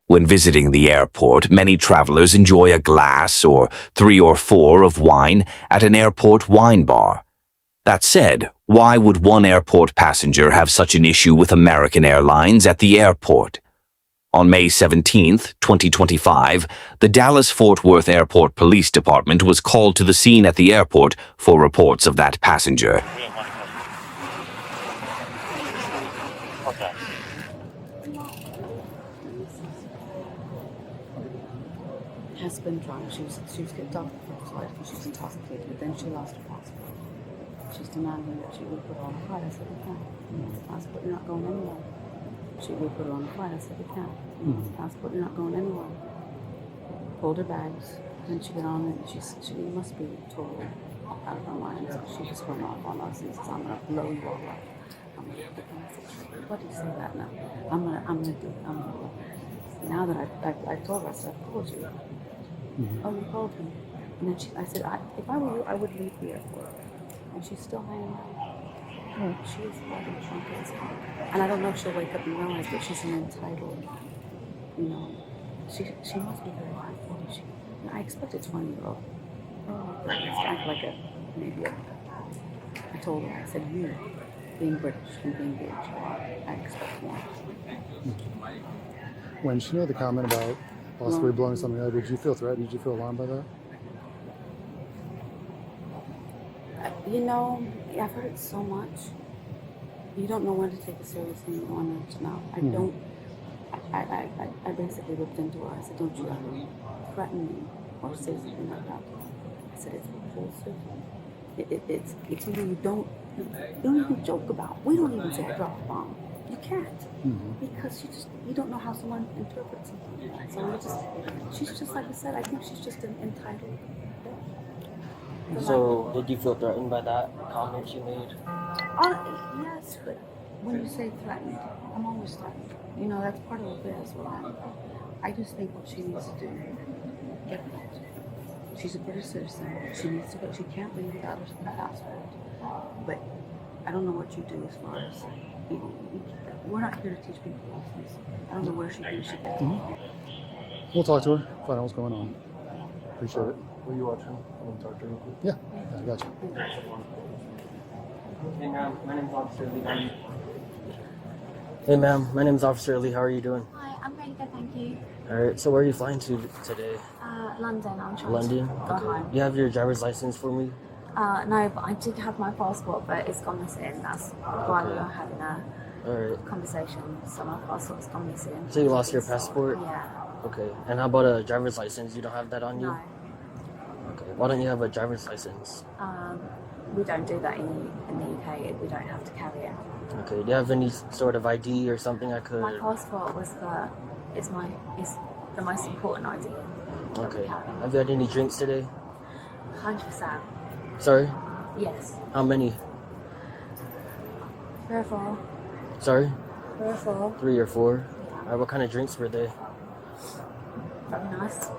When visiting the airport, many travelers enjoy a glass or 3 or 4 of wine at an airport wine bar. That said, why would one airport passenger have such an issue with American Airlines at the airport? On May 17, 2025, the Dallas-Fort Worth Airport Police Department was called to the scene at the airport for reports of that passenger. Okay. Has been drunk. She was kicked off the flight because she was intoxicated, but then she lost her passport. She's demanding that she would put her on a flight. I said, you can't. You lost the passport, you're not going anywhere. She would put her on a flight. I said, you can't. You lost the passport, you're not going anywhere. Pulled her bags. Then she got on it. She must be totally out of her mind. So she just went off on us and says, I'm going to blow you all up. I'm going to get them. I said, what do you say that now? I'm going to do it. Now that I told her, I said, I called you. Oh, you called me. And then I said, if I were you, I would leave the airport. And she's still hanging out. She is fucking drunk as hell. And I don't know if she'll wake up and realize that she's an entitled, she must be very high 40. I expect a 20-year-old. Oh, it's act like I told her, I said, you, being British and being British, I expect more. When she made the comment about possibly blowing something up, did you feel threatened? Did you feel alarmed by that? I've heard it so much. You don't know when to take it seriously and when to not. I basically looked into her. I said, don't you ever threaten me or say something like that. I said, it's repulsive. It's something you don't even joke about. We don't even say drop a bomb. You can't, because you don't know how someone interprets something like that. So she's just like I said. I think she's just an entitled. So, did you feel threatened by that comment you made? Yes, but when you say threatened, I'm always threatened. That's part of the biz. I just think what she needs to do, get that. She's a British citizen. She needs to go. She can't leave without her passport. But I don't know what you do as far as. We're not here to teach people lessons. I don't know where she thinks she can. We'll talk to her, find out what's going on. Appreciate it. Were you watching? I want to talk to her real quick. Yeah, I got you. Hey ma'am, my name's Officer Lee. Hey ma'am, my name's Officer Lee. How are you doing? Hi, I'm really good, thank you. Alright, so where are you flying to today? London, I'm trying London? to go home. You have your driver's license for me? No, but I did have my passport, but it's gone missing. That's why we were having a conversation. So my passport's gone missing. So you lost your passport? Yeah. Okay, and how about a driver's license? You don't have that on you? No. Okay, why don't you have a driver's license? We don't do that in the UK. We don't have to carry it. Okay, do you have any sort of ID or something I could... My passport is the most important ID. Okay, have you had any drinks today? 100%. Sorry? Yes. How many? 3 or 4. Sorry? 3 or 4. 3 or 4? Alright, what kind of drinks were they? Very nice.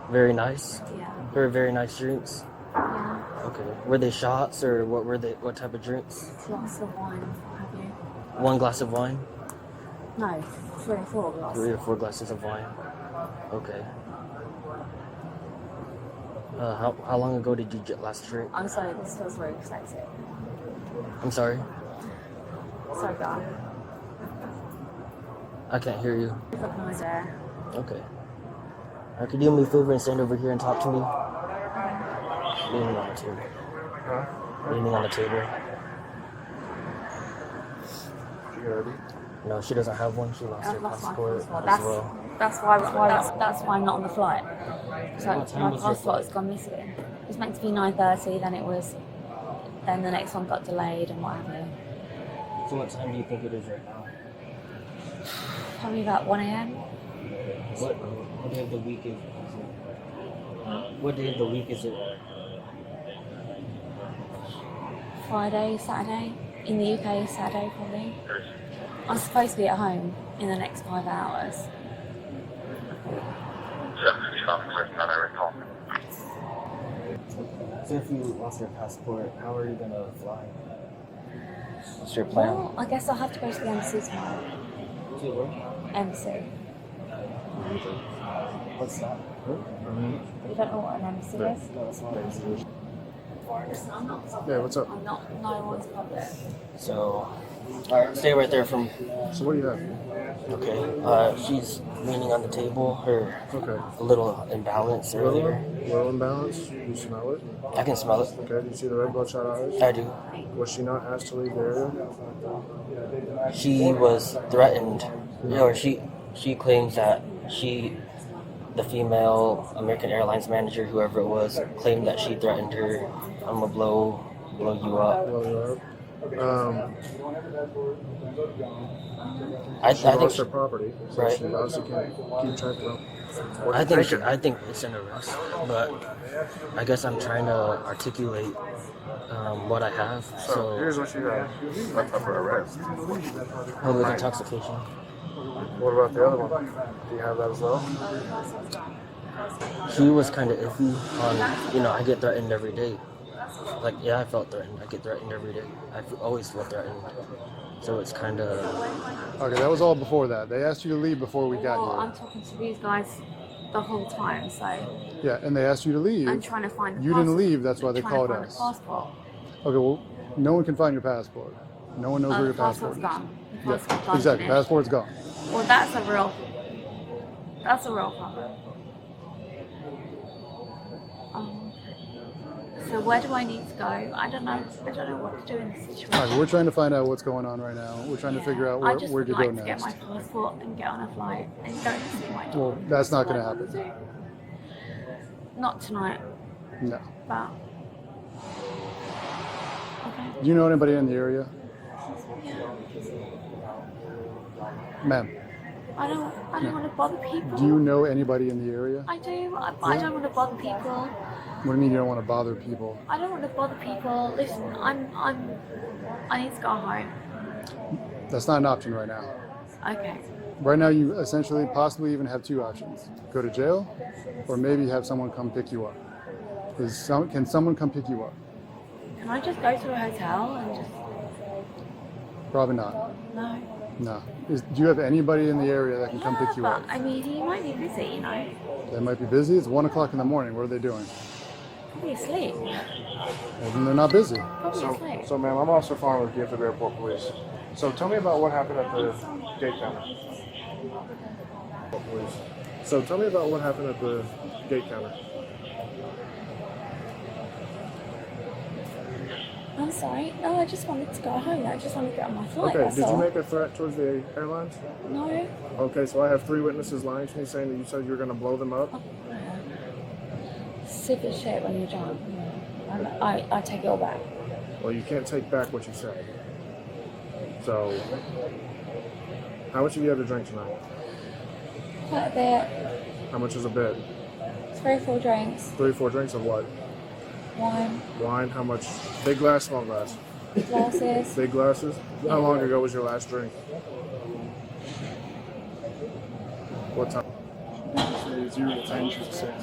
Very nice? Yeah. Very nice drinks? Yeah. Okay. Were they shots or what were they? What type of drinks? Glass of wine, have you? 1 glass of wine? No, 3 or 4 glasses. 3 or 4 glasses of wine. Okay. How long ago did you get last drink? I'm sorry, this feels very exciting. I'm sorry? Sorry, God. I can't hear you. Recognize her. Okay. Could you do me a favor and stand over here and talk to me? Leaning on the table. Huh? Leaning on the table. She got ID? No, she doesn't have one. She lost her passport as well. That's why I'm not on the flight. So my passport has gone missing. It was meant to be 9:30, then the next one got delayed and what have you. So what time do you think it is right now? Probably about 1 a.m. What day of the week is it? What day of the week is it? Friday, Saturday. In the UK, Saturday probably. I'm supposed to be at home in the next 5 hours. So if you lost your passport, how are you gonna fly? What's your plan? Well, I guess I'll have to go to the embassy tomorrow. To where? Embassy. What's that? You don't know what an embassy is? No, it's not embassy. Listen, I'm not. Yeah, what's up? I'm not. No one's public. So, alright, stay right there from. So what do you have? Okay. She's leaning on the table. Her Okay. a little imbalance earlier. Low imbalance. You smell it? I can smell it. Okay. Do you see the red bloodshot eyes? I do. Was she not asked to leave the area? She was threatened. Or she claims that the female American Airlines manager, whoever it was, claimed that she threatened her. I'm gonna blow you up. Blow you up. I She think lost her property, so right. she obviously can't keep track of what I you're think thinking. I think it's an arrest, but I guess I'm trying to articulate what I have. So here's So what you have. That's up for arrest. public intoxication. What about the other one? Do you have that as well? She was kind of iffy on, I get threatened every day. Like, yeah, I felt threatened. I get threatened every day. Always feel threatened. So it's kind of, Okay, that was all before that. They asked you to leave before we got Well, here. I'm talking to these guys the whole time, so Yeah, and they asked you to leave. I'm trying to find. The You didn't passport. leave, that's why they I'm trying called to find us. The passport. Okay, well, no one can find your passport. No one knows where your The passport passport's is. gone. The Yeah, passport's gone. exactly. Finished. Passport's gone. Well, that's a real problem. So where do I need to go? I don't know. I don't know what to do in this situation. All right, we're trying to find out what's going on right now. We're trying to figure out I just where would to like go to get next. my passport and get on a flight and go to see my dog. Well, that's not going to What I happen. wanna do. Not tonight, No. but okay. Do you know anybody in the area? Ma'am, I don't want to bother people. do you know anybody in the area? I do. I don't want to bother people. What do you mean you don't want to bother people? I don't want to bother people. Listen, I need to go home. That's not an option right now. Okay. Right now, you essentially possibly even have two options. Go to jail, or maybe have someone come pick you up. Can someone come pick you up? Can I just go to a hotel and just Probably not. no? No. Do you have anybody in the area that can come pick you but up? I mean, he might be busy, you know. They might be busy. It's 1 o'clock in the morning. What are they doing? Probably asleep. Well, then they're not busy. Probably asleep. So, ma'am, I'm Officer Farmer with Gifford Airport Police. So, tell me about what happened at the gate counter. So, tell me about what happened at the gate counter. I'm sorry. No, I just wanted to go home. I just wanted to get on my flight. Okay, that's did you all. make a threat towards the airlines? No. Okay, so I have 3 witnesses lying to me saying that you said you were going to blow them up. Stupid shit when you're drunk. I take it all back. Well, you can't take back what you said. So, how much have you had to drink tonight? Quite a bit. How much is a bit? 3 or 4 drinks. 3 or 4 drinks of what? Wine. Wine? How much? Big glass, small glass? Glasses. Big glasses? How long ago was your last drink? What time? 0 to 10, she's a 6.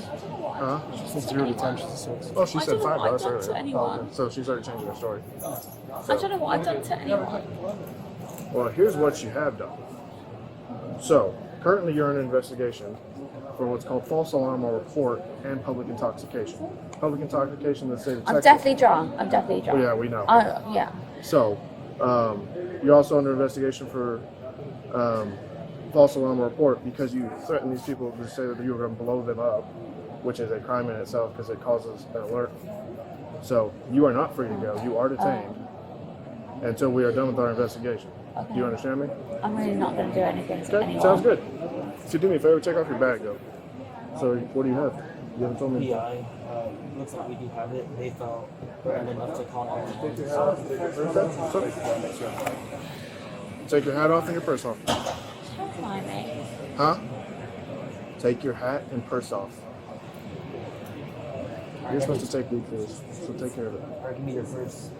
Huh? 0 to 10, she's a 6. Oh, she I said don't know what I've $5 done earlier. to anyone. So she started changing her story. I don't know what I've done to anyone. Well, here's what you have done. So, currently you're under investigation for what's called false alarm or report and public intoxication. Public intoxication in the state of I'm Texas. definitely drunk. I'm definitely Oh, drunk. yeah, we know. Yeah. So, you're also under investigation for false alarm or report because you threatened these people to say that you were going to blow them up, which is a crime in itself because it causes an alert. So, you are not free to go. You are detained until we are done with our investigation. Okay. Do you understand me? I'm really not going to do anything to Okay, anyone. sounds good. So do me a favor, take off your bag though. So what do you have? You haven't told me. PI, looks like we do have it. They felt threatened enough to call 911. Okay. So, take your hat off and your purse off. Don't mind me. Huh? Take your hat and purse off. You're supposed to take weekdays, so take care of it. Or give me your purse.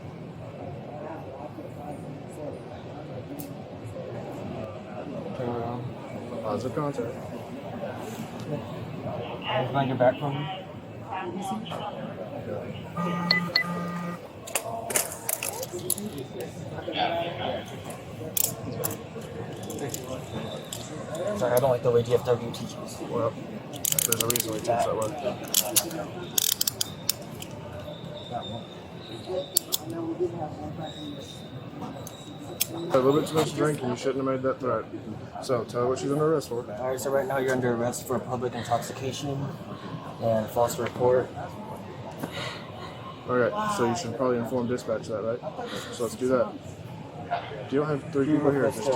Turn around. Positive contact. Can you find your back from me? Sorry, I don't like the way DFW teaches. Well, there's a reason we teach that way. A little bit too much drink and you shouldn't have made that threat. So tell her what she's under arrest for. Alright, so right now you're under arrest for public intoxication and false report. Alright, so you should probably inform dispatch of that, right? So let's do that. You don't have 3 people here, just 2.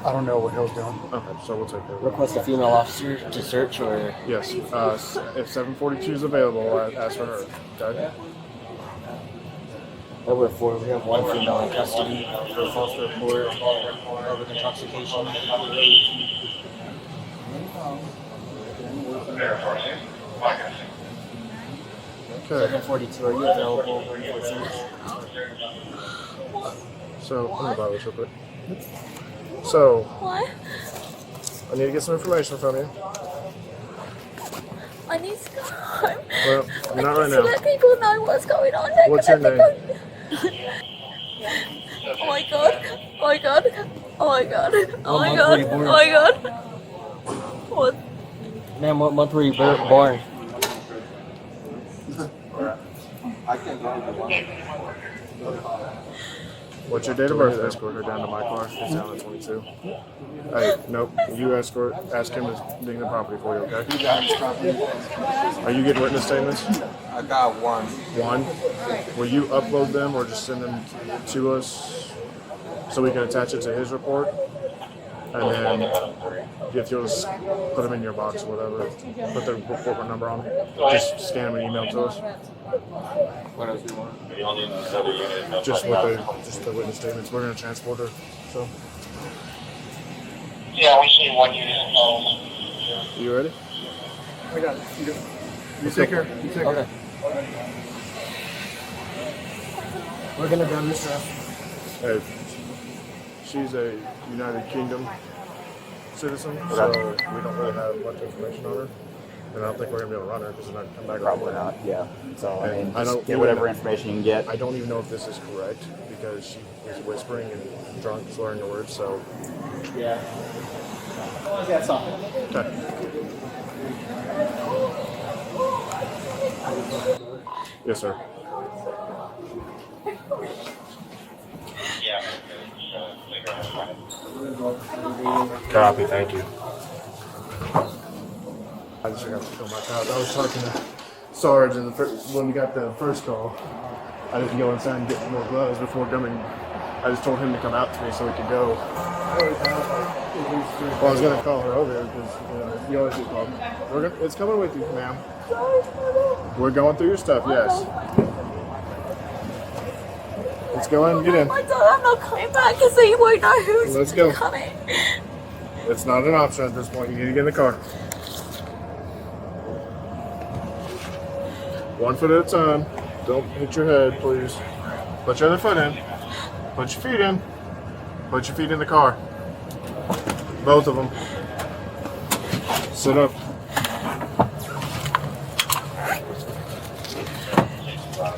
I don't know what Hill's doing. Okay, so we'll take care of it. Request a female officer to search or... Yes, if 742 is available, ask for her. Okay? Over 4, we have 1 female in custody for false report, public intoxication. Okay. 742, are you available for search? So, I'm gonna buy this real quick. So, What? I need to get some information from you. I need to go home. Well, not right To now. let people know what's going on. They're What's gonna your think I'm- Oh my god. Oh my god. Oh my god. Oh my month god. were you born? Oh my god. What? Ma'am, what month were you born? What's your date of birth? Escort her down to my car. It's down at 22. Hey, nope. You ask him to ding the property for you, okay? Are you getting witness statements? I got one. One. Will you upload them or just send them to us so we can attach it to his report? And then if you'll just put them in your box or whatever, put the report number on them, just scan them and email to us. What else do you want? Just the witness statements. We're gonna transport her. So, Yeah, we see 1 unit involved. you ready? I got it. You take care. You take care. Okay. We're gonna grab your stuff. Hey, she's a United Kingdom citizen, so we don't really have much information on her. And I don't think we're gonna be able to run her because we're not come back. Probably not, yeah. So, I And mean, I just don't get even whatever know- information you can get. I don't even know if this is correct because she was whispering and drunk, slurring her words. So, Yeah. okay. Yes, sir. Copy. Thank you. I just forgot to fill my pouch. I was talking to Sarge and when we got the first call. I didn't go inside and get more gloves before coming. I just told him to come out to me so we could go. Well, I was gonna call her over there because you always get called. It's coming with you, ma'am. We're going through your stuff. Yes. Let's go in and get in. Oh my god, I'm not coming back because you won't know who's Let's go. coming. It's not an option at this point. You need to get in the car. 1 foot at a time. Don't hit your head, please. Put your other foot in. Put your feet in. Put your feet in the car. Both of them. Sit up. I need to go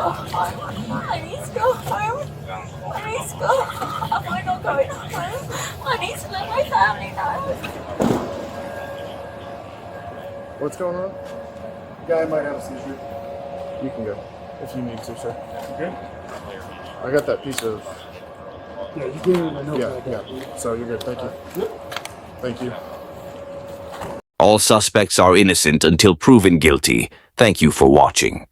home. I need to go home. I need to go home. I'm not going home. I need to let my family know. What's going on? Guy might have a seizure. You can go if you need to, sir. Okay? I got that piece of. Yeah, you can. I know. Yeah. So you're good. Thank you. Thank you. All suspects are innocent until proven guilty. Thank you for watching.